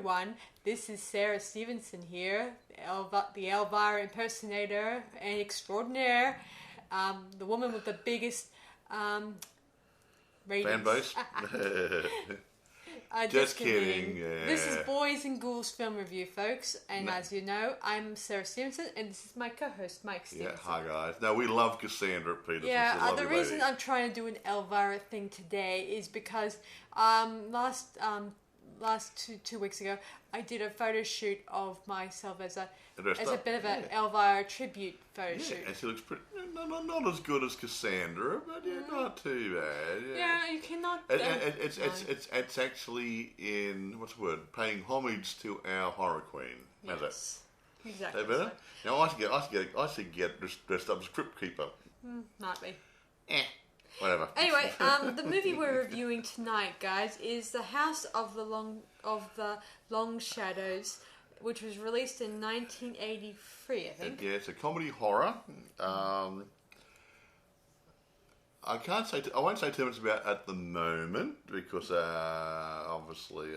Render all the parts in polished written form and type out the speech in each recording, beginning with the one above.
everyone. This is Sarah Stephenson here, the Elvira impersonator and extraordinaire, the woman with the biggest ratings. Fan base? Just kidding. Yeah. This is Boys and Ghouls Film Review, folks. And as you know, I'm Sarah Stephenson, and this is my co-host, Mike Stephenson. Yeah, hi guys. Now, we love Cassandra Peterson. Yeah, the reason I'm trying to do an Elvira thing today is because last two weeks ago, I did a photo shoot of myself as a bit of an Elvira tribute photo shoot. And she looks pretty, not as good as Cassandra, but not too bad. Yeah, you cannot. It's actually in paying homage to our horror queen. How's that? Exactly. Is that better? Now I should get dressed up as Crypt Keeper. Might be. Whatever. Anyway, the movie we're reviewing tonight, guys, is The House of the Long Shadows, which was released in 1983, I think. Yeah, it's a comedy horror. I won't say too much about it at the moment because obviously,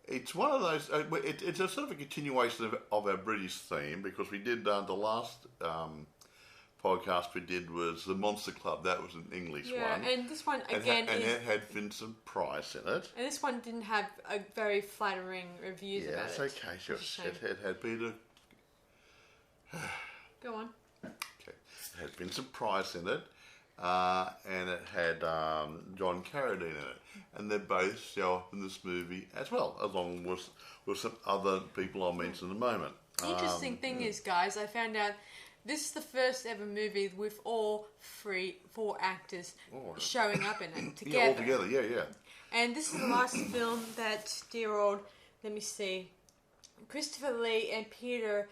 it's one of those. It's a sort of a continuation of our British theme because we did the last podcast we did was the Monster Club. That was an English one. Yeah, and this one again it had Vincent Price in it. And this one didn't have a very flattering reviews about it. Yeah, it's okay. Sure. It had Peter. Go on. Okay. It had Vincent Price in it, and it had John Carradine in it, and they both show up in this movie as well, along with some other people I'll mention in a moment. The interesting thing is, guys, I found out. This is the first ever movie with all four actors showing up in it together. Yeah, all together, yeah. And this is the last film that dear old, let me see, Christopher Lee and Peter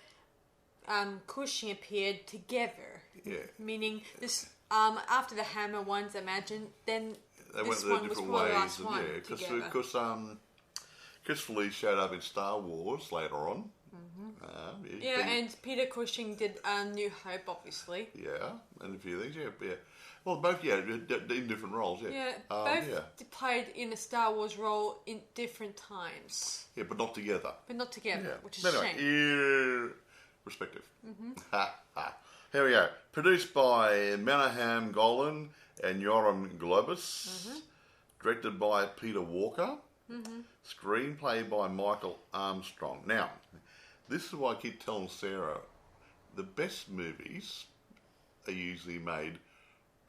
Cushing appeared together. Yeah. Meaning this after the Hammer ones, I imagine, then they this went one was different probably the ways, last one together. Because Christopher Lee showed up in Star Wars later on. And Peter Cushing did New Hope, obviously. Yeah, and a few things, yeah. Well, both, in different roles, yeah. Yeah, both played in a Star Wars role in different times. Yeah, but not together. Which is a shame. Irrespective. Here we go. Produced by Menahem Golan and Yoram Globus. Directed by Peter Walker. Screenplay by Michael Armstrong. Now, this is why I keep telling Sarah, the best movies are usually made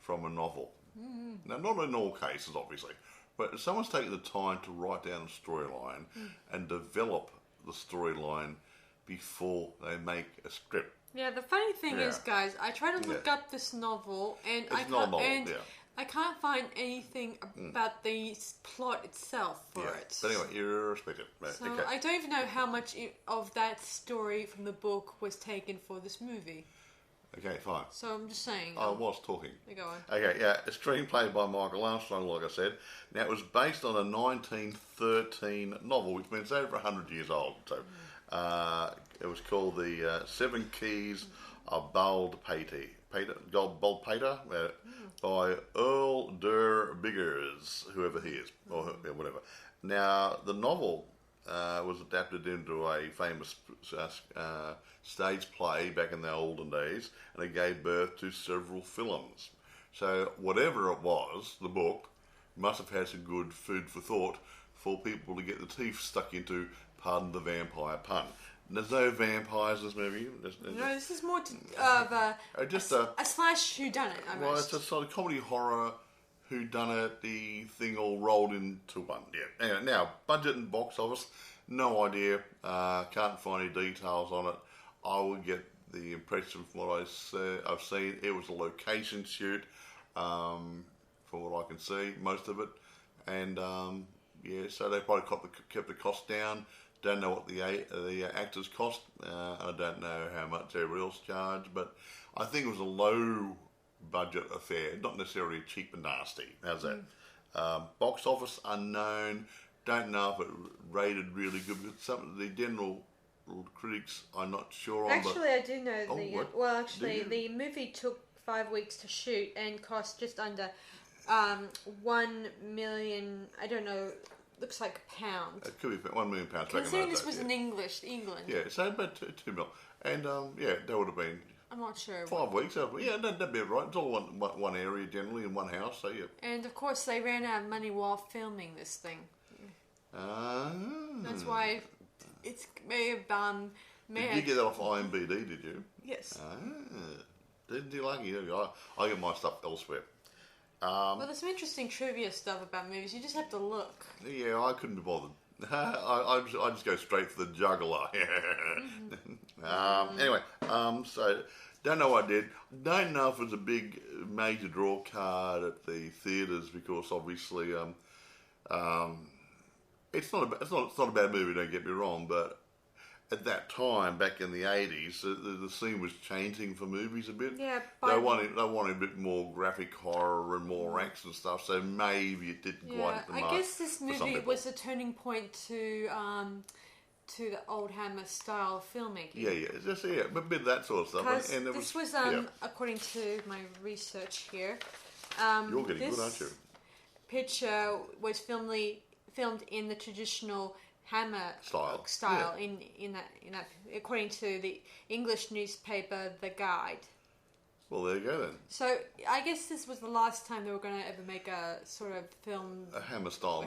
from a novel. Now, not in all cases, obviously, but if someone's taken the time to write down a storyline and develop the storyline before they make a script. Yeah, the funny thing is, guys, I tried to look up this novel, and I can't find anything about the plot itself for it. But anyway, irrespective. So I don't even know how much of that story from the book was taken for this movie. Okay, fine. So I'm just saying. I was talking. Go on. Okay, yeah, a screenplay by Michael Armstrong, like I said. Now, it was based on a 1913 novel, which means over 100 years old. So it was called The Seven Keys of Baldpate. Baldpate, by Earl der Biggers, whoever he is, or whatever. Now, the novel was adapted into a famous stage play back in the olden days, and it gave birth to several films. So, whatever it was, the book must have had some good food for thought for people to get the teeth stuck into, pardon the vampire pun. There's no vampires in this movie. No, this is more of a slash whodunit. Well, it's a sort of comedy horror whodunit, the thing all rolled into one. Yeah. Anyway, now, budget and box office, no idea. Can't find any details on it. I would get the impression from what I've seen, it was a location shoot, from what I can see, most of it. And, so they probably kept the cost down. Don't know what the actors cost. I don't know how much everybody else charged, but I think it was a low budget affair, not necessarily cheap and nasty. How's that? Box office unknown. Don't know if it rated really good. But some of the general critics, I'm not sure on. Actually, I do know the movie took 5 weeks to shoot and cost just under 1 million. I don't know looks like a pound. It could be £1 million back in Considering those this was days, in England. Yeah, so about 2 mil. And, that would have been I'm not sure. 5 weeks. That'd be right. It's all one area generally in one house, so yeah. And of course, they ran out of money while filming this thing. That's why it's may have Did you get that off IMDb, did you? Yes. Didn't you like it? I get my stuff elsewhere. Well, there's some interesting trivia stuff about movies. You just have to look. Yeah, I couldn't be bothered. I just go straight for the juggler. Anyway, so don't know what I did. Don't know if it was a big major draw card at the theatres because obviously it's not a bad movie. Don't get me wrong, but at that time, back in the 80s, the scene was changing for movies a bit. Yeah, they wanted a bit more graphic horror and more action stuff, so maybe it didn't quite hit the mark. I guess this movie was a turning point to the old Hammer style filmmaking. Yeah, a bit of that sort of stuff. And this was according to my research here. You're getting good, aren't you? Picture was filmed in the traditional Hammer style in that according to the English newspaper The Guide. Well, there you go then. So I guess this was the last time they were going to ever make a sort of film, a Hammer style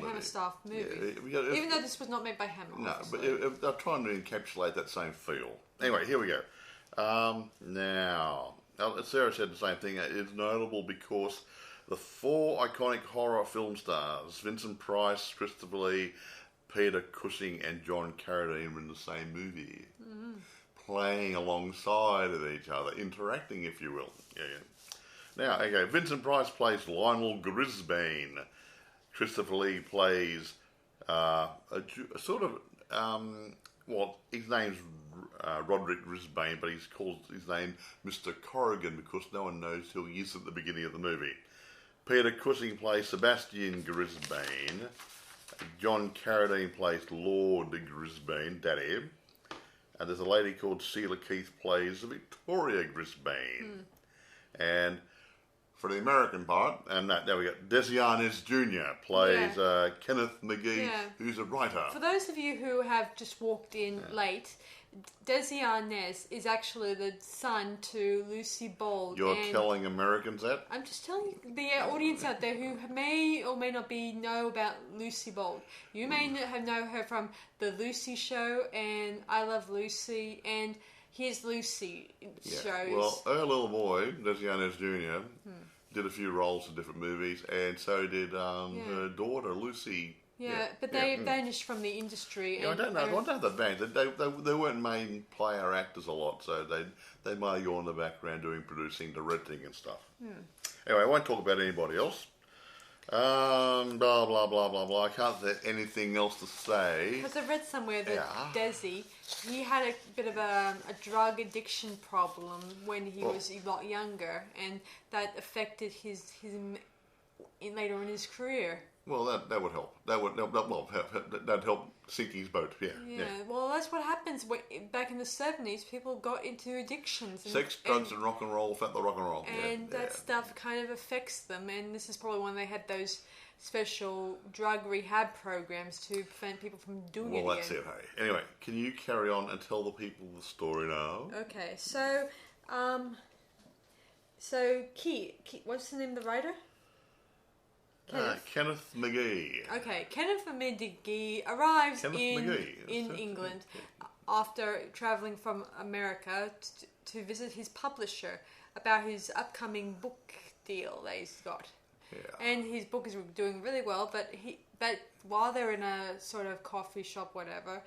movie. Yeah, even though this was not made by Hammer. No, obviously. but they're trying to encapsulate that same feel. Anyway, here we go. Now, Sarah said the same thing. It's notable because the 4 iconic horror film stars, Vincent Price, Christopher Lee, Peter Cushing and John Carradine were in the same movie, playing alongside of each other, interacting, if you will. Now, okay, Vincent Price plays Lionel Grisbane. Christopher Lee plays a sort of, his name's Roderick Grisbane, but he's called his name Mr. Corrigan because no one knows who he is at the beginning of the movie. Peter Cushing plays Sebastian Grisbane. John Carradine plays Lord Grisbane, Daddy. And there's a lady called Sheila Keith plays Victoria Grisbane. And for the American part, and there we go, Desi Arnaz Jr. plays Kenneth McGee, who's a writer. For those of you who have just walked in late, Desi Arnaz is actually the son to Lucy Bold. You're telling Americans that? I'm just telling the audience out there who may or may not know about Lucy Bold. You may know her from The Lucy Show and I Love Lucy and Here's Lucy shows. Well, her little boy, Desi Arnaz Jr., did a few roles in different movies, and so did her daughter, Lucy. But they vanished from the industry. I don't know the band. They weren't main player actors a lot, so they might go in the background doing producing, directing and stuff. Anyway, I won't talk about anybody else. Blah blah blah blah blah. I can't think anything else to say. Because I read somewhere that Desi, he had a bit of a drug addiction problem when he was a lot younger, and that affected his later in his career. Well, that would help. That'd help sink his boat. Yeah. Well, that's what happens back in the 70s. People got into addictions. Sex, drugs, and rock and roll. Felt the rock and roll. And that stuff kind of affects them. And this is probably when they had those special drug rehab programs to prevent people from doing it again. Well, that's it. Hey. Anyway, can you carry on and tell the people the story now? Okay. So Keith, what's the name of the writer? Kenneth McGee. Okay, Kenneth McGee arrives in England after travelling from America to visit his publisher about his upcoming book deal that he's got. And his book is doing really well, but while they're in a sort of coffee shop, whatever,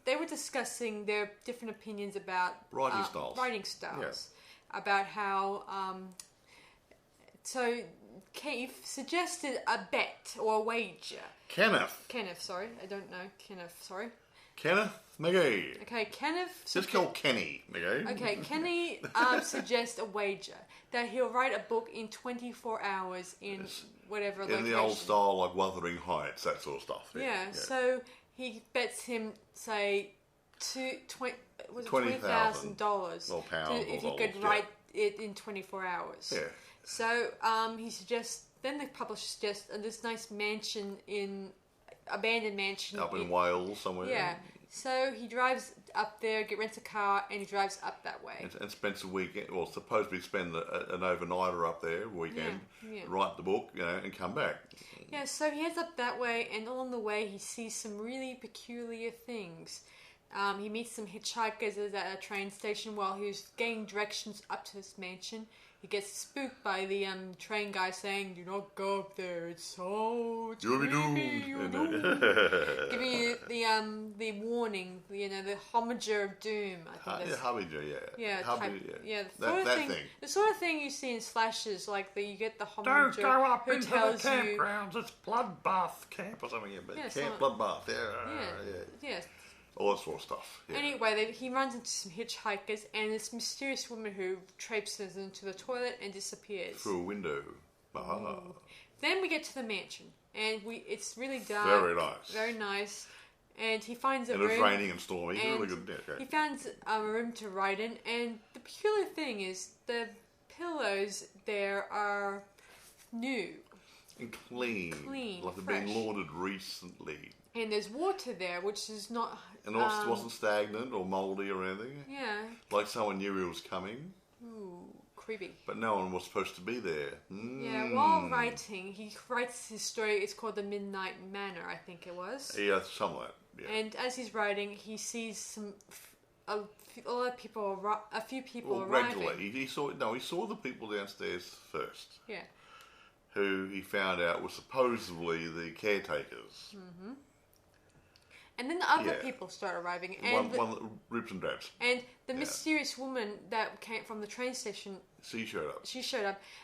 they were discussing their different opinions about writing styles, about how so. Keith suggested a bet or a wager. Kenneth, sorry. I don't know. Kenneth McGee. Okay, Kenneth... Just call Kenny McGee. Okay, Kenny suggests a wager that he'll write a book in 24 hours in whatever location. In the old style, like Wuthering Heights, that sort of stuff. Yeah. So he bets him, say, $20,000. Well, pounds if he could write it in 24 hours. Yeah. So he suggests. Then the publisher suggests this nice mansion in abandoned mansion up in Wales somewhere. Yeah. So he drives up there, rents a car, and he drives up that way. And spends a weekend, well, supposedly spend an overnighter up there, weekend, write the book, and come back. Yeah, so he heads up that way, and along the way he sees some really peculiar things. He meets some hitchhikers at a train station while he was getting directions up to this mansion. He gets spooked by the train guy saying, "Do not go up there. It's so creepy. You'll be doomed." Giving you the warning, the Harbinger of Doom. I think Harbinger, yeah. Thing. The sort of thing you see in slashes, like you get the Harbinger. Don't go up into the campgrounds. It's bloodbath camp or something. Bloodbath. Yeah. All that sort of stuff. Yeah. Anyway, he runs into some hitchhikers and this mysterious woman who traipses into the toilet and disappears. Through a window. Then we get to the mansion. And it's really dark. Very nice. Very nice. And he finds a room. And it's raining and stormy. Really good. He finds a room to write in. And the peculiar thing is the pillows there are new. And clean. Like they've been laundered recently. And there's water there, which is not... And also wasn't stagnant or mouldy or anything. Yeah. Like someone knew he was coming. Ooh, creepy. But no one was supposed to be there. Yeah, while writing, he writes his story. It's called the Midnight Manor, I think it was. Yeah, somewhat. Yeah. And as he's writing, he sees a few people arriving. Gradually. He saw the people downstairs first. Yeah. Who he found out were supposedly the caretakers. Mm-hmm. And then the other people start arriving. And one rips and drabs. And the mysterious woman that came from the train station... She showed up.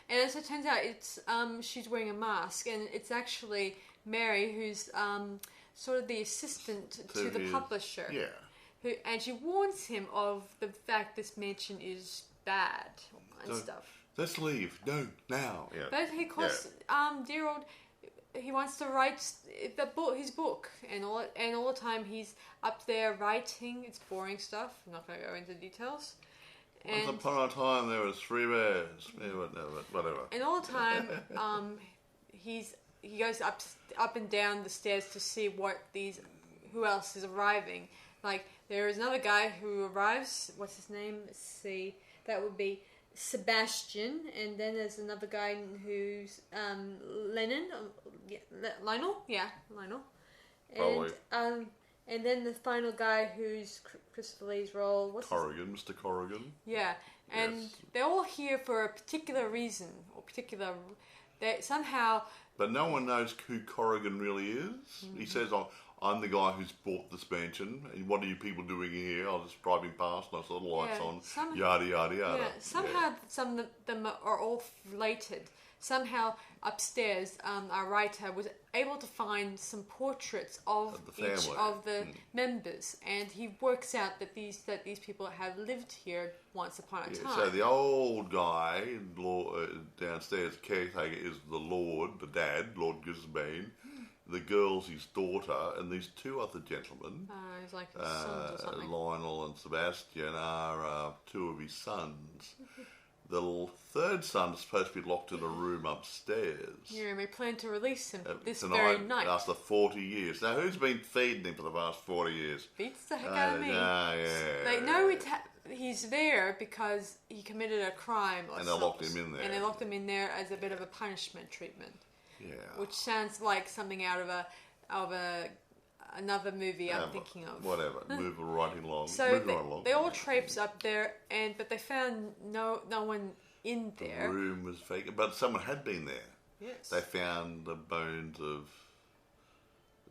And as it turns out, it's she's wearing a mask. And it's actually Mary, who's sort of the assistant to the publisher. Yeah. And she warns him of the fact this mansion is bad and stuff. Let's leave. No, now. Yeah. But he calls dear old... He wants to write his book, and all the time he's up there writing. It's boring stuff. I'm not going to go into details. Once upon a time, there was 3 bears. Whatever. And all the time, he goes up and down the stairs to see who else is arriving. Like there is another guy who arrives. What's his name? Let's see. That would be Sebastian, and then there's another guy who's Lionel. Probably. And then the final guy who's Christopher Lee's role. Mr. Corrigan. Yeah, and they're all here for a particular reason or particular. They somehow. But no one knows who Corrigan really is. Mm-hmm. He says, I'm the guy who's bought this mansion, and what are you people doing here? I was just driving past and I saw the lights on, yada, yada, yada. Yeah, somehow some of them are all related. Somehow upstairs, our writer was able to find some portraits of each of the members, and he works out that these people have lived here once upon a time. So the old guy downstairs, caretaker, is the Lord, the dad, Lord Gisbane. The girl's his daughter, and these 2 other gentlemen, he's like his sons or something. Lionel and Sebastian, are 2 of his sons. The 3rd son is supposed to be locked in a room upstairs. Yeah, and we plan to release him this tonight, very night. After 40 years. Now, who's been feeding him for the past 40 years? Beats the heck out of me. They know he's there because he committed a crime or something. And they locked him in there. And they locked him in there as a bit of a punishment treatment. Yeah. Which sounds like something out of another movie I'm thinking of. Whatever. Move right along. So they all traipse up there, but they found no one in there. The room was vacant, but someone had been there. Yes. They found the bones of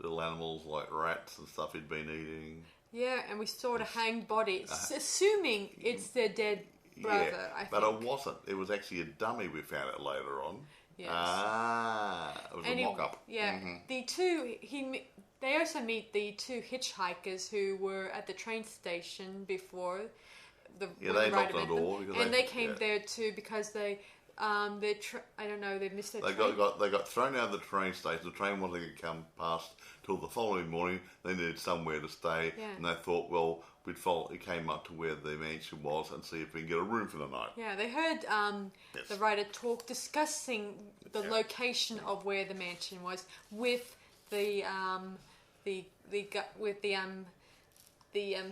little animals like rats and stuff he'd been eating. Yeah, and we saw the hanged body, assuming it's their dead brother. Yeah, I think. But it wasn't. It was actually a dummy. We found it later on. Yes. It was a mock-up. Yeah, they also meet the 2 hitchhikers who were at the train station before they knocked on the door. And they came there too because I don't know, they missed their train. They got thrown out of the train station. The train wasn't going to come past till the following morning. They needed somewhere to stay, and they thought, well, it came up to where the mansion was and see if we can get a room for the night. Yeah, they heard the writer discussing the location of where the mansion was with the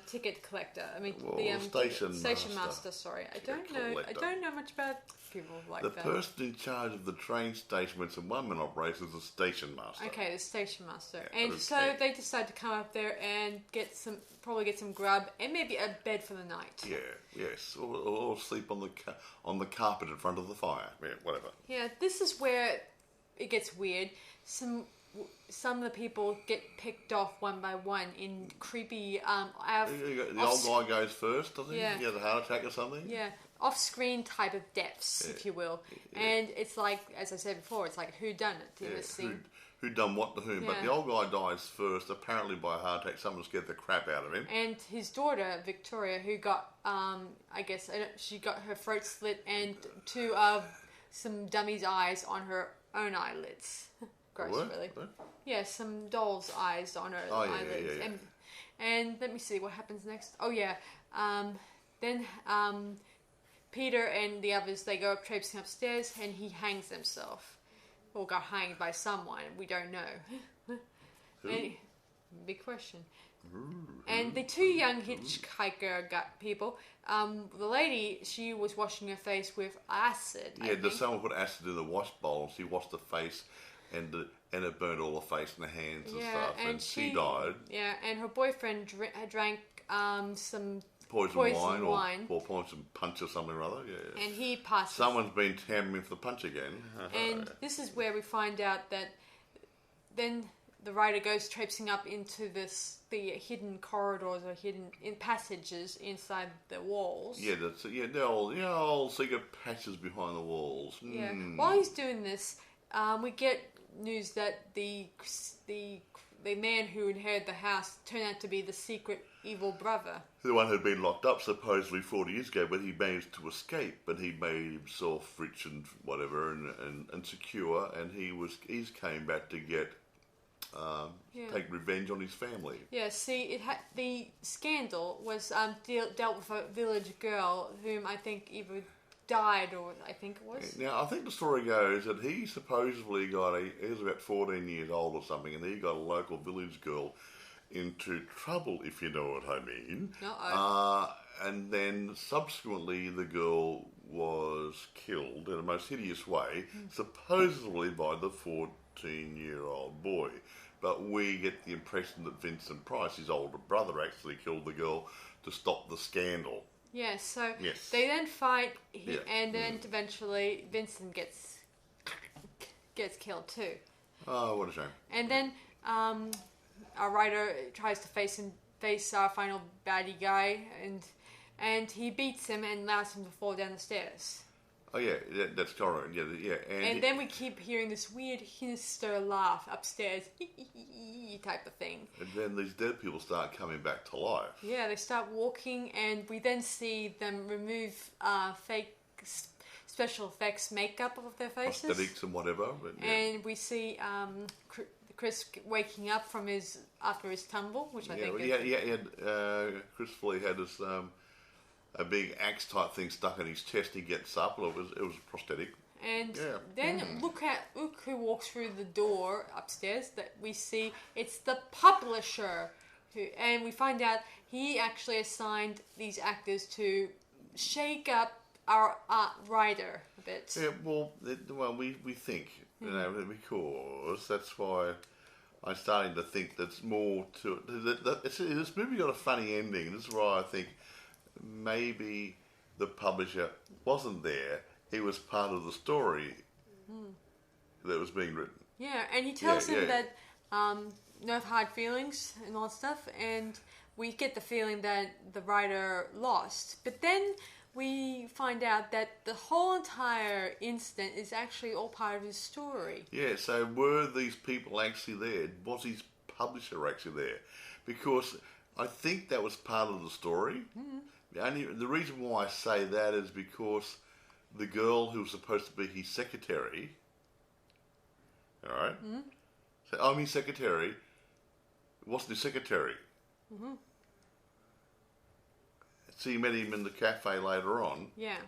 ticket collector. I mean, station master. Sorry, I don't know much about people like that. The person in charge of the train station when some one-man operation is the station master. Okay, the station master. Yeah, and so they decide to come up there and probably get some grub and maybe a bed for the night. Yeah, yes, or sleep on the carpet in front of the fire. Yeah, whatever. Yeah, this is where it gets weird. Some of the people get picked off one by one in creepy. The old guy goes first, doesn't he? Yeah, he has a heart attack or something. Yeah, off-screen type of deaths, if you will. Yeah. And it's like, as I said before, it's like who done it in this scene. Who done what to whom? Yeah. But the old guy dies first, apparently by a heart attack. Someone scared the crap out of him. And his daughter Victoria, who got, she got her throat slit and some dummy's eyes on her own eyelids. Gross, what? Really. What? Yeah, some doll's eyes on her eyelids. Yeah. And let me see what happens next. Oh yeah, then Peter and the others, they go traipsing upstairs, and he hangs himself, or got hanged by someone. We don't know. Big question. And the two young hitchhiker people, the lady, she was washing her face with acid. Yeah, someone put acid in the wash bowl, and she washed the face, and it burned all the face and the hands and stuff, and she died. Yeah, and her boyfriend drank some poison wine or poison punch or something or other. Yeah. And he passed. Someone's been hammering for the punch again. And this is where we find out that then the writer goes traipsing up into the hidden corridors or hidden passages inside the walls. Yeah, the old secret passages behind the walls. Yeah. While he's doing this, we get news that the man who inherited the house turned out to be the secret evil brother. The one who'd been locked up supposedly 40 years ago, but he managed to escape, and he made himself rich and whatever and secure, and he's came back to get take revenge on his family. Yeah, see, the scandal was dealt with a village girl whom I think either died, or I think it was. Now, I think the story goes that he supposedly he was about 14 years old or something, and he got a local village girl into trouble, if you know what I mean. And then subsequently the girl was killed in a most hideous way, supposedly by the 14-year-old boy. But we get the impression that Vincent Price, his older brother, actually killed the girl to stop the scandal. Yeah, so they then fight, and then eventually Vincent gets killed too. Oh, what a shame. And then our writer tries to face our final baddie guy, and he beats him and allows him to fall down the stairs. Oh yeah, that's correct. Yeah. And then we keep hearing this weird sinister laugh upstairs, type of thing. And then these dead people start coming back to life. Yeah, they start walking, and we then see them remove fake special effects makeup of their faces, prosthetics and whatever. And we see Chris waking up from after his tumble, which I think. Chris Foley had this. A big axe type thing stuck in his chest. He gets up. It was prosthetic. And then look who walks through the door upstairs. That we see it's the publisher, and we find out he actually assigned these actors to shake up our writer a bit. Yeah, we think because that's why I'm starting to think there's more to it. This movie got a funny ending. This is why I think. Maybe the publisher wasn't there. He was part of the story that was being written. Yeah, and he tells him that no hard feelings and all that stuff, and we get the feeling that the writer lost. But then we find out that the whole entire incident is actually all part of his story. Yeah, so were these people actually there? Was his publisher actually there? Because I think that was part of the story. The reason why I say that is because the girl who was supposed to be his secretary, all right? So I'm his secretary. Wasn't his secretary. So you met him in the cafe later on. Yeah.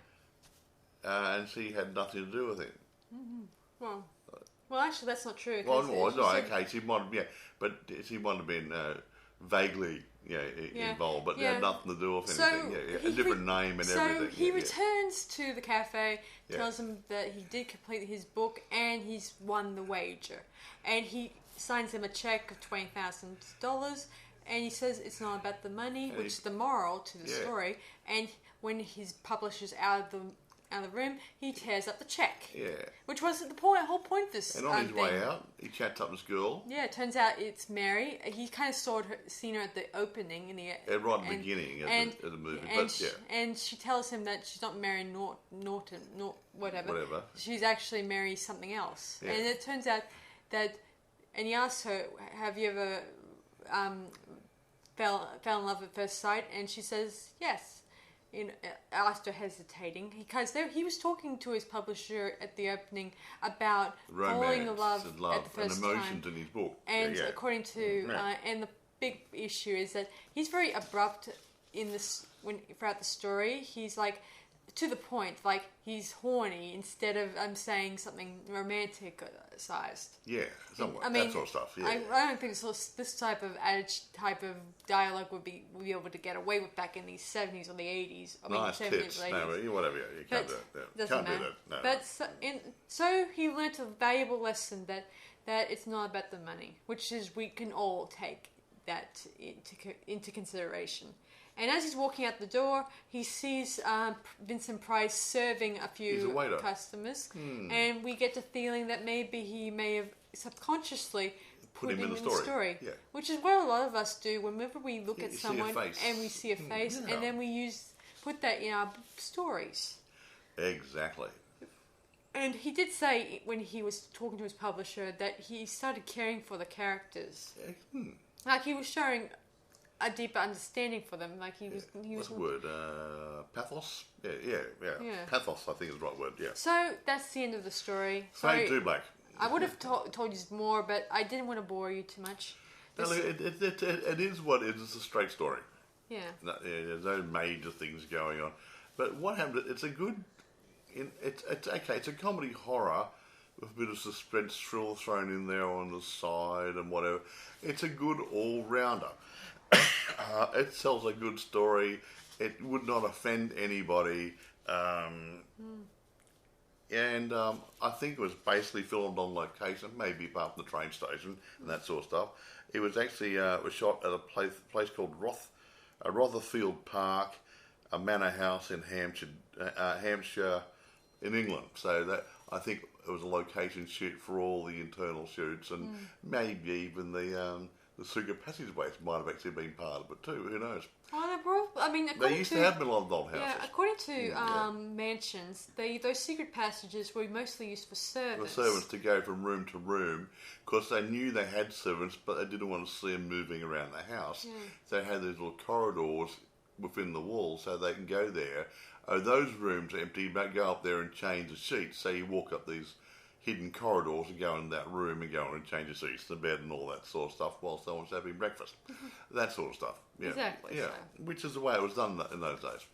And she had nothing to do with him. Well, actually, that's not true. Well, okay, she might have, but she might have been vaguely involved, but had nothing to do with anything. A different name and everything. So he returns to the cafe, tells him that he did complete his book and he's won the wager. And he signs him a check of $20,000 and he says it's not about the money, which is the moral to the story. And when his publisher's out of the room, he tears up the check. Yeah. Which was the whole point of this. And on his way out, he chats up this girl. Yeah, it turns out it's Mary. He kind of seen her at the opening in the right at the beginning of the movie. And she tells him that she's not Mary Norton, whatever. She's actually Mary something else. Yeah. And it turns out that, and he asks her, "Have you ever fell in love at first sight?" And she says, "Yes." After hesitating, because he was talking to his publisher at the opening about falling in love at the first and emotions in his book. And according to and the big issue is that he's very abrupt in this throughout the story. He's like to the point, like he's horny instead of saying something romantic-sized. Yeah, that sort of stuff. Yeah. I don't think this type of dialogue would be able to get away with back in the 70s or the 80s. Nice 70s tips. Or 80s. No, whatever. You can't do that. Can't do that. No. But so he learnt a valuable lesson that it's not about the money, which is we can all take that into consideration. And as he's walking out the door, he sees Vincent Price serving a few customers. And we get the feeling that maybe he may have subconsciously put him in the story. Yeah. Which is what a lot of us do whenever we look at someone and we see a face, and then we put that in our stories. Exactly. And he did say when he was talking to his publisher that he started caring for the characters. Like he was showing a deeper understanding for them. Like he was. What's the word? Pathos. Yeah. Pathos, I think is the right word. Yeah. So that's the end of the story. Fade to black. I would have told you more, but I didn't want to bore you too much. No, it is what it is. It's a straight story. Yeah. There's no major things going on, but what happened? It's a good. It's okay. It's a comedy horror with a bit of suspense thrill thrown in there on the side and whatever. It's a good all-rounder. It tells a good story. It would not offend anybody. And I think it was basically filmed on location, maybe apart from the train station and that sort of stuff. It was actually was shot at a place called Rotherfield Park, a manor house in Hampshire, in England. So that I think it was a location shoot for all the internal shoots, and maybe even the secret passageways might have actually been part of it too. Who knows? They used to have old houses. Yeah, according to mansions, those secret passages were mostly used for servants. For servants to go from room to room, because they knew they had servants, but they didn't want to see them moving around the house. Yeah. So they had these little corridors within the walls, so they can go there. Those rooms are empty, but go up there and change the sheets. So you walk up these hidden corridors and go in that room and go on and change the seats, the bed and all that sort of stuff while someone's having breakfast. That sort of stuff. Yeah. Exactly. Yeah, so. Which is the way it was done in those days.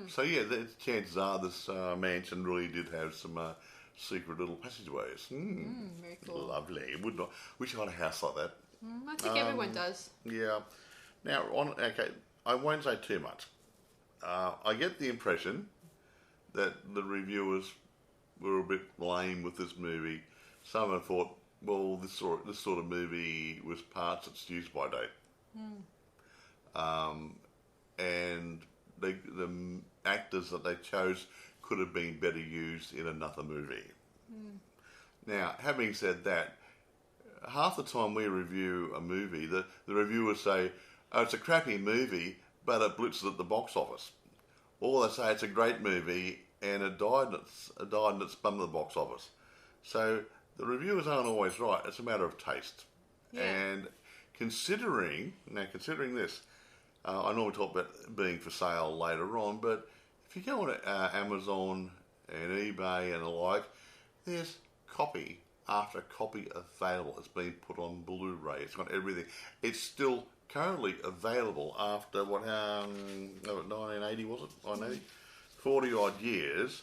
So yeah, chances are this mansion really did have some secret little passageways. Very cool. Lovely. Would not. Wish I had a house like that. I think everyone does. Yeah. Now, I won't say too much. I get the impression that the reviewers were a bit lame with this movie. Some have thought, well, this sort of movie was past its use-by date. And the actors that they chose could have been better used in another movie. Now, having said that, half the time we review a movie, the reviewers say, oh, it's a crappy movie, but it blitzes at the box office. Or they say it's a great movie and it died in its bum at the box office. So the reviewers aren't always right. It's a matter of taste. Yeah. And considering this, I normally talk about being for sale later on, but if you go on Amazon and eBay and the like, there's copy after copy available. It's been put on Blu-ray. It's got everything. It's still currently available after 1980 was it? 1980? 40 odd years.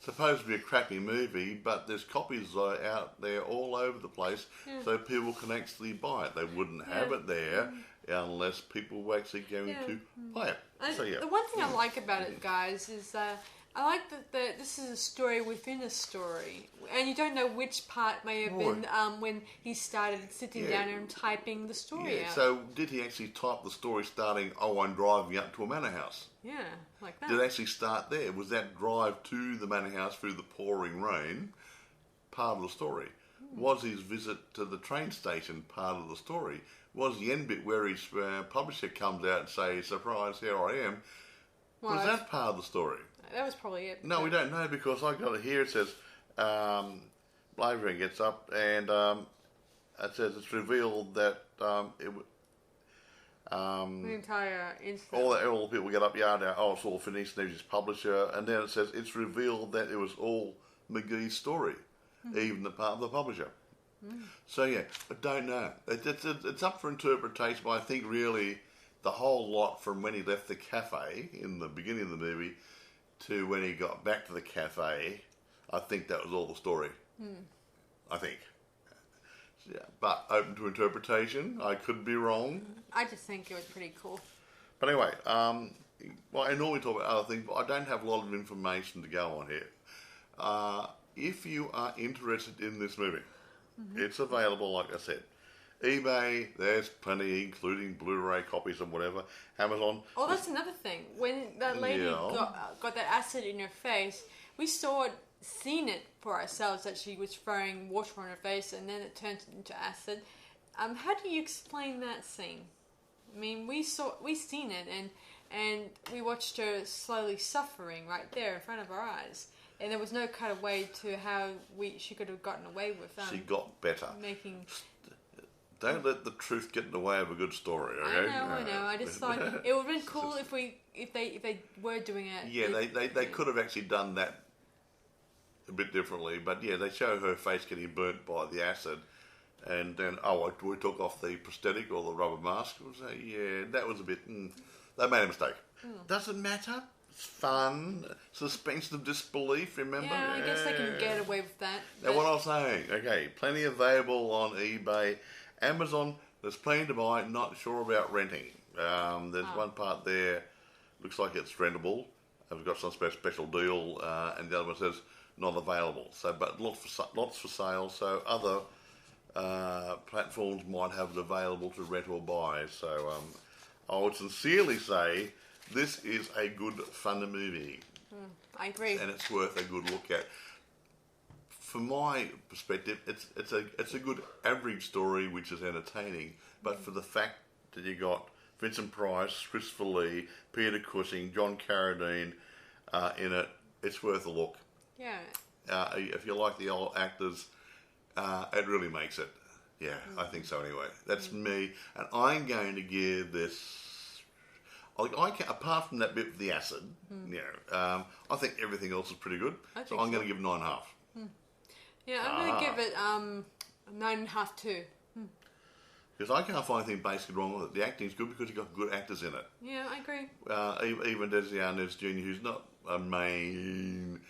supposed to be a crappy movie, but there's copies out there all over the place, so people can actually buy it. They wouldn't have it there unless people were actually going to buy it. The one thing I like about it, guys, is I like that this is a story within a story, and you don't know which part may have been when he started sitting down and typing the story out. So did he actually type the story starting, I'm driving up to a manor house? Yeah, like that. Did it actually start there? Was that drive to the manor house through the pouring rain part of the story? Was his visit to the train station part of the story? Was the end bit where his publisher comes out and says, surprise, here I am, was that part of the story? That was probably it. No, we don't know, because I got it here. It says, Blavering gets up and it says it's revealed that the entire incident. all the people get up, it's all finished, there's his publisher, and then it says it's revealed that it was all McGee's story, even the part of the publisher. So I don't know. It's up for interpretation, but I think really the whole lot from when he left the cafe in the beginning of the movie to when he got back to the cafe, I think that was all the story. I think. Yeah, but open to interpretation. I could be wrong. I just think it was pretty cool. But anyway, well, I normally talk about other things, but I don't have a lot of information to go on here. If you are interested in this movie, it's available, like I said. eBay, there's plenty, including Blu-ray copies and whatever. Amazon. Oh, that's another thing. When that lady got that acid in her face, we seen it for ourselves that she was throwing water on her face, and then it turned into acid. How do you explain that scene? I mean, we seen it, and we watched her slowly suffering right there in front of our eyes. And there was no kind of way to how she could have gotten away with she got better. Don't let the truth get in the way of a good story, okay? I know. I just thought it would have been cool if they were doing it. Yeah, they could have actually done that a bit differently, but they show her face getting burnt by the acid, and then we took off the prosthetic or the rubber mask. That was a bit. They made a mistake. Doesn't matter. It's fun, suspension of disbelief. Remember? Yeah, I guess they can get away with that. Now, what I was saying. Okay, plenty available on eBay, Amazon. There's plenty to buy. Not sure about renting. There's one part there. Looks like it's rentable. I've got some special deal, and the other one says not available. So, but lots for sale. So other platforms might have it available to rent or buy. So I would sincerely say this is a good fun movie. I agree, and it's worth a good look at. From my perspective, it's a good average story which is entertaining. But for the fact that you got Vincent Price, Christopher Lee, Peter Cushing, John Carradine in it, it's worth a look. Yeah. If you like the old actors, it really makes it. Yeah, I think so anyway. That's me. And I'm going to give this... apart from that bit with the acid, I think everything else is pretty good. So I'm going to give it 9.5. Yeah, I'm going to give it 9.5 too. Because I can't find anything basically wrong with it. The acting's good because you've got good actors in it. Yeah, I agree. Even Desi Arnaz Jr., who's not a main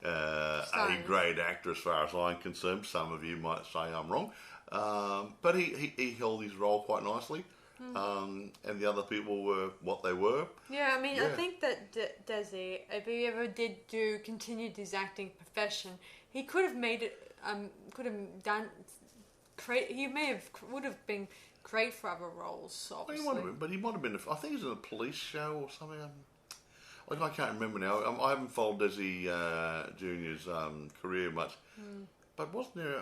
A-grade actor as far as I'm concerned. Some of you might say I'm wrong. But he held his role quite nicely. And the other people were what they were. Yeah, I mean, I think that Desi, if he ever did continued his acting profession, he could have made it, would have been great for other roles, obviously. He might have been, I think he was in a police show or something. I can't remember now. I haven't followed Desi Jr.'s career much. But wasn't there...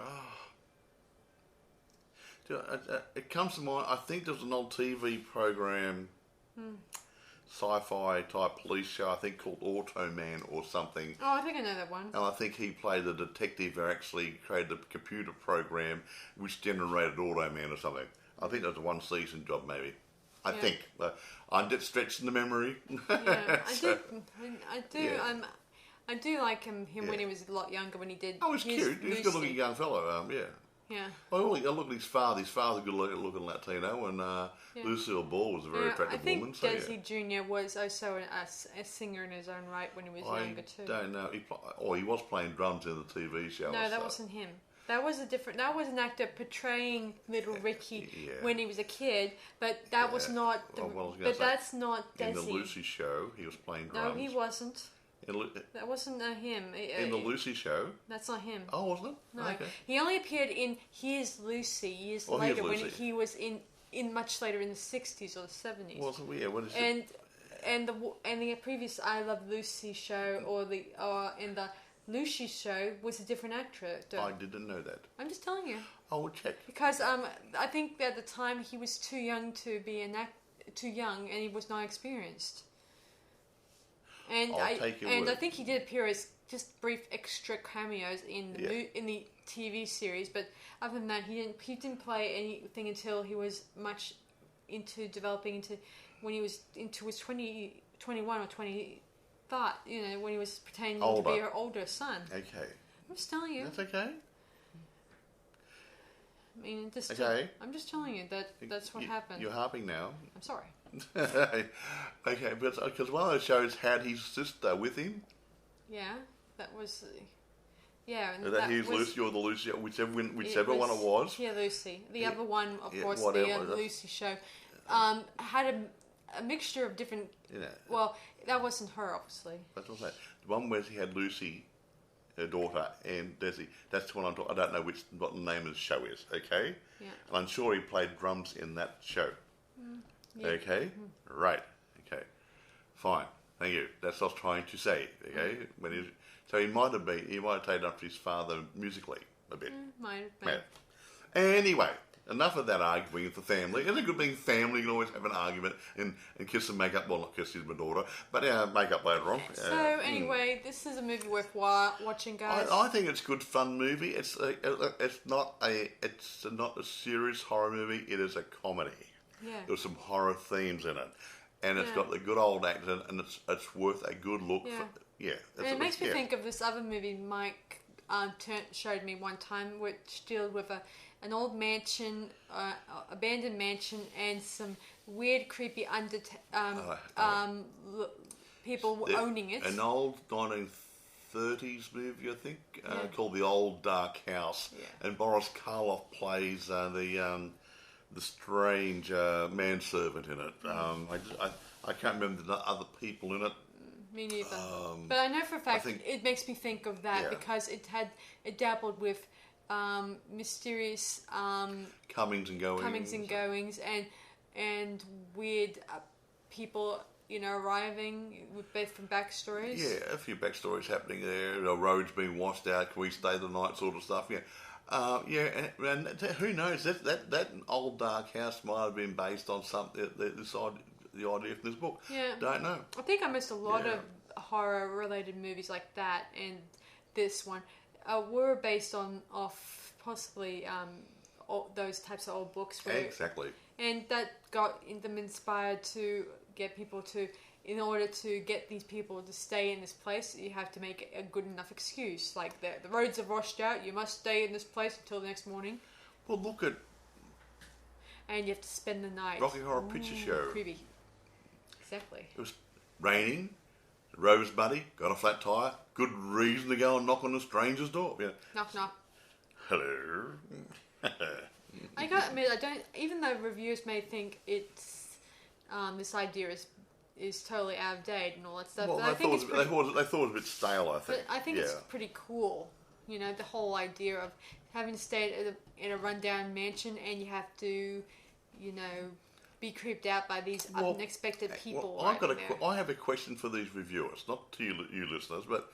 it comes to mind, I think there was an old TV program, sci-fi type police show, I think called Automan or something. Oh, I think I know that one. And I think he played the detective who actually created a computer program which generated Automan or something. I think that was a one-season job maybe. I think. I'm just stretching the memory. Yeah, I do like him when he was a lot younger, when he did... Oh, he's cute. He's a good-looking young fellow, Yeah. Well, look at his father. His father's good looking Latino, and Lucille Ball was a very attractive woman. I think Desi Jr. was also a singer in his own right when he was younger too. I don't know. He was playing drums in the TV show. No, that wasn't him. That was an actor portraying Little Ricky when he was a kid, but that was not. That's not Desi. In the Lucy show, he was playing drums. No, he wasn't. That wasn't him. In the Lucy show? That's not him. Oh, wasn't it? No. Okay. He only appeared in Here's Lucy years later when he was in much later in the 60s or the 70s. What is it? And the previous I Love Lucy show in the Lucy show was a different actor. I didn't know that. I'm just telling you. I will check. Because I think at the time he was too young to be too young, and he was not experienced. And I think he did appear as just brief extra cameos in the TV series, but other than that, he didn't play anything until he was much into developing into when he was into his 21 or 25. When he was pretending to be her older son. Okay. I'm just telling you. That's okay. I mean, I'm just telling you that's what happened. You're harping now. I'm sorry. Okay, because one of those shows had his sister with him. Yeah, that was. Yeah, and that he was Lucy or the Lucy, whichever one it was. Yeah, Lucy. The other one, of course, the Lucy show, had a mixture of different. Yeah. Well, that wasn't her, obviously. That's what I'm saying. The one where he had Lucy, her daughter, and Desi. That's the one I'm talking. I don't know what the name of the show is. Okay. Yeah. And I'm sure he played drums in that show. Yeah. Okay. Mm-hmm. Right. Okay. Fine. Thank you. That's what I was trying to say. Okay. So he might have taken up to his father musically a bit. Might have been. Yeah. Anyway, enough of that arguing with the family. It's a good being family. You can always have an argument and kiss and make up. Well, not kiss, she's my daughter, but make up later on. So anyway, this is a movie worth watching, guys. I think it's a good, fun movie. It's not a serious horror movie. It is a comedy. Yeah. There's some horror themes in it, and it's got the good old acting, and it's worth a good look. Yeah. It makes me think of this other movie Mike showed me one time, which deals with an old mansion, abandoned mansion, and some weird, creepy people owning it. An old 1930s movie, I think, called The Old Dark House, and Boris Karloff plays the strange manservant in it. I can't remember the other people in it. Me neither. But I know for a fact it makes me think of that because it dabbled with mysterious comings and goings, and weird people, arriving with different backstories. Yeah, a few backstories happening there. Roads being washed out. Can we stay the night? Sort of stuff. Yeah. And who knows? That old dark house might have been based on something. The idea from this book. Yeah. Don't know. I think I missed a lot of horror-related movies like that, and this one were based off possibly those types of old books. Exactly. And that got them inspired to get people to. In order to get these people to stay in this place, you have to make a good enough excuse. Like the roads are washed out, you must stay in this place until the next morning. Well, look at. And you have to spend the night. Rocky Horror Picture Show. Creepy. Exactly. It was raining. Rosebuddy got a flat tire. Good reason to go and knock on a stranger's door. Yeah. Knock knock. Hello. I gotta admit, I don't. Even though reviewers may think it's this idea is totally out of date and all that stuff. Well, but they thought it was a bit stale. I think. But I think it's pretty cool. The whole idea of having to stay in a rundown mansion and you have to, be creeped out by these unexpected people. I have a question for these reviewers, not to you listeners, but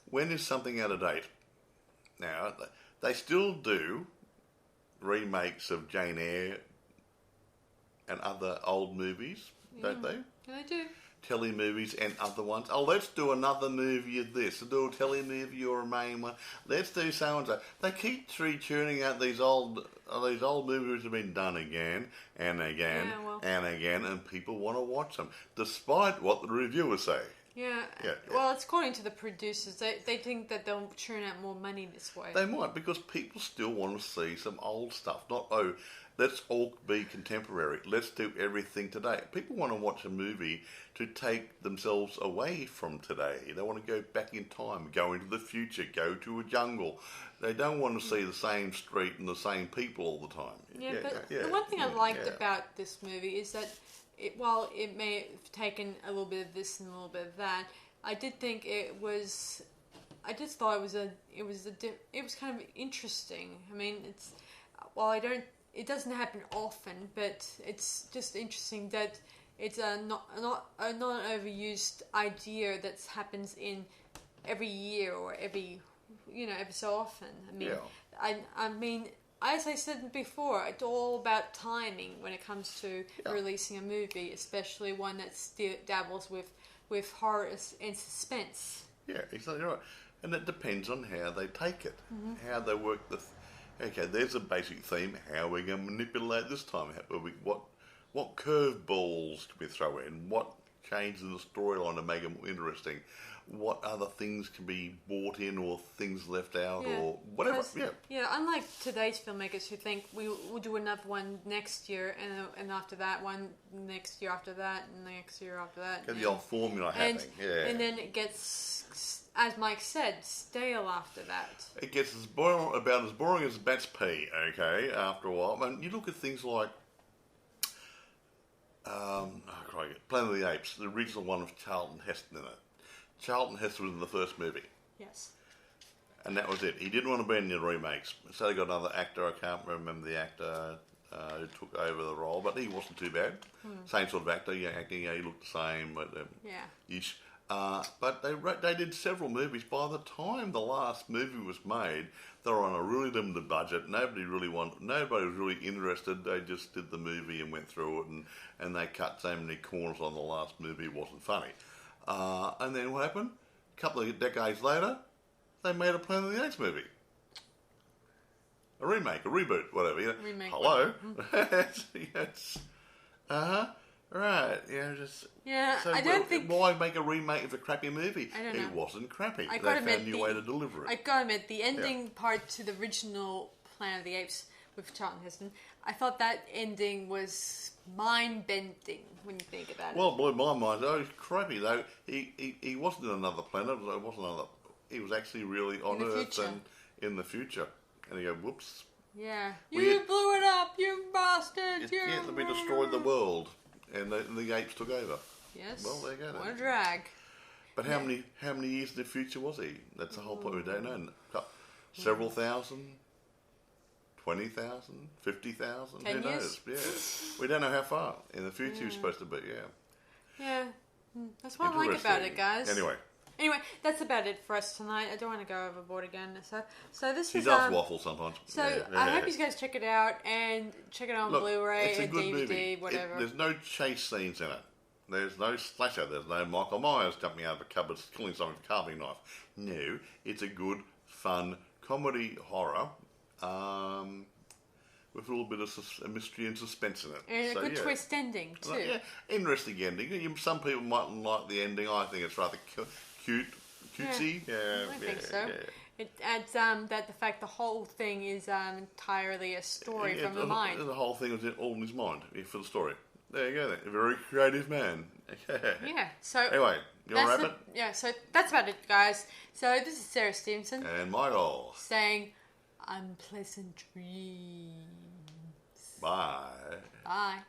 when is something out of date? Now, they still do remakes of Jane Eyre and other old movies, don't they? Yeah, they do. Telly movies and other ones. Oh, let's do another movie of this. Do a telly movie or a main one. Let's do so and so. They keep churning out these old movies which have been done again and again and again, and people want to watch them, despite what the reviewers say. Yeah. Well, it's according to the producers. They think that they'll churn out more money this way. They might, because people still want to see some old stuff. Not, let's all be contemporary. Let's do everything today. People want to watch a movie to take themselves away from today. They want to go back in time, go into the future, go to a jungle. They don't want to see the same street and the same people all the time. The one thing I liked about this movie is that while it may have taken a little bit of this and a little bit of that, I did think it was. I just thought it was kind of interesting. I mean, it doesn't happen often, but it's just interesting that it's not an overused idea that happens in every year or every so often. I mean, as I said before, it's all about timing when it comes to releasing a movie, especially one that dabbles with horror and suspense. Yeah, exactly right. And it depends on how they take it, how they work okay, there's a basic theme. How are we going to manipulate this time? What curveballs can we throw in? What changes in the storyline to make it more interesting? What other things can be brought in or things left out or whatever? Unlike today's filmmakers who think we'll do another one next year and after that one next year after that and next year after that. Get the old formula happening. And then it gets, as Mike said, stale after that. It gets about as boring as bat's pee, okay, after a while. And you look at things like Planet of the Apes, the original one with Charlton Heston in it. Charlton Heston was in the first movie. Yes. And that was it. He didn't want to be in the remakes. So they got another actor, I can't remember the actor who took over the role, but he wasn't too bad. Same sort of actor, acting, he looked the same. Ish. But they did several movies. By the time the last movie was made, they were on a really limited budget. Nobody was really interested. They just did the movie and went through it, and they cut so many corners on the last movie, it wasn't funny. And then what happened? A couple of decades later, they made a Planet of the Apes movie. A remake, a reboot, whatever. Remake. Hello? Right. So I don't think... Why make a remake of a crappy movie? I don't know. It wasn't crappy. They found a new way to deliver it. I gotta admit, the ending part to the original Planet of the Apes with Charlton Heston, I thought that ending was mind-bending when you think about it. Well, it blew my mind. Oh, it's crappy though. He wasn't in another planet. He was actually really on Earth and in the future. And you go, whoops. Yeah. You blew it up, you bastard! We destroyed the world, and the apes took over. Yes. Well, there you go. What a drag. But how many years in the future was he? That's the whole point. We don't know. Several thousand. 20,000, 50,000, 10 who years? knows? Yeah, we don't know how far in the future he's supposed to be. Yeah, that's what I like about it, guys. Anyway, that's about it for us tonight. I don't want to go overboard again. So this she is. does waffle sometimes. So I hope you guys check it out and check it out on Blu-ray and DVD, movie. whatever. There's no chase scenes in it. There's no slasher. There's no Michael Myers jumping out of a cupboard, killing someone with a carving knife. No, it's a good, fun comedy horror. With a little bit of mystery and suspense in it. And a good twist ending, too. Yeah, interesting ending. Some people mightn't like the ending. I think it's rather cutesy. Yeah, I think so. Yeah. It adds that the fact the whole thing is entirely a story from the mind. The whole thing was all in his mind for the story. There you go then. A very creative man. Yeah, so... Anyway, you want to wrap it? Yeah, so that's about it, guys. So this is Sarah Stephenson. And Michael. Saying... unpleasant dreams. Bye. Bye.